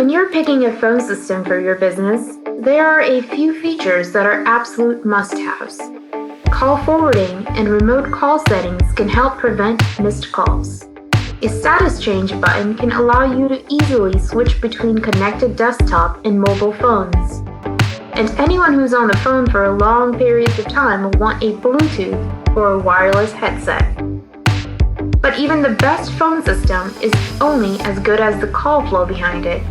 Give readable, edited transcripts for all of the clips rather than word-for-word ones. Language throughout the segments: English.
When you're picking a phone system for your business, there are a few features that are absolute must-haves. Call forwarding and remote call settings can help prevent missed calls. A status change button can allow you to easily switch between connected desktop and mobile phones. And anyone who's on the phone for long periods of time will want a Bluetooth or a wireless headset. But even the best phone system is only as good as the call flow behind it.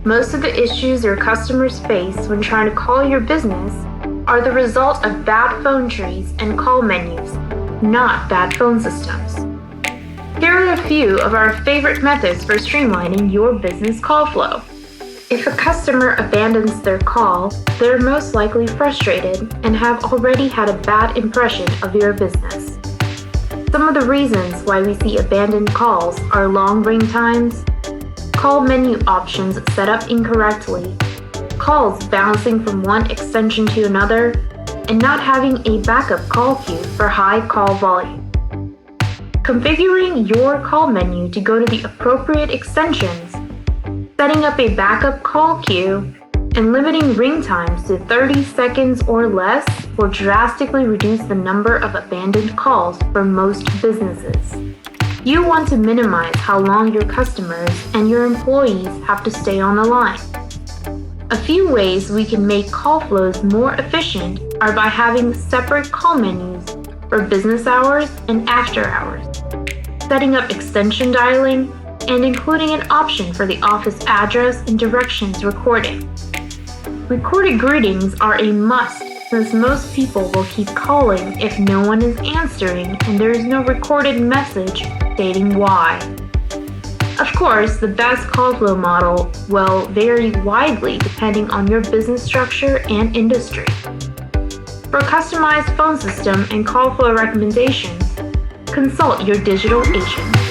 Most of the issues your customers face when trying to call your business are the result of bad phone trees and call menus, not bad phone systems. Here are a few of our favorite methods for streamlining your business call flow. If a customer abandons their call, they're most likely frustrated and have already had a bad impression of your business. Some of the reasons why we see abandoned calls are long ring times, call menu options set up incorrectly, calls bouncing from one extension to another, and not having a backup call queue for high call volume. Configuring your call menu to go to the appropriate extensions, setting up a backup call queue, and limiting ring times to 30 seconds or less will drastically reduce the number of abandoned calls for most businesses. You want to minimize how long your customers and your employees have to stay on the line. A few ways we can make call flows more efficient are by having separate call menus for business hours and after hours, setting up extension dialing, and including an option for the office address and directions recording. Recorded greetings are a must since most people will keep calling if no one is answering and there is no recorded message stating why. Of course, the best call flow model will vary widely depending on your business structure and industry. For customized phone system and call flow recommendations, consult your digital agent.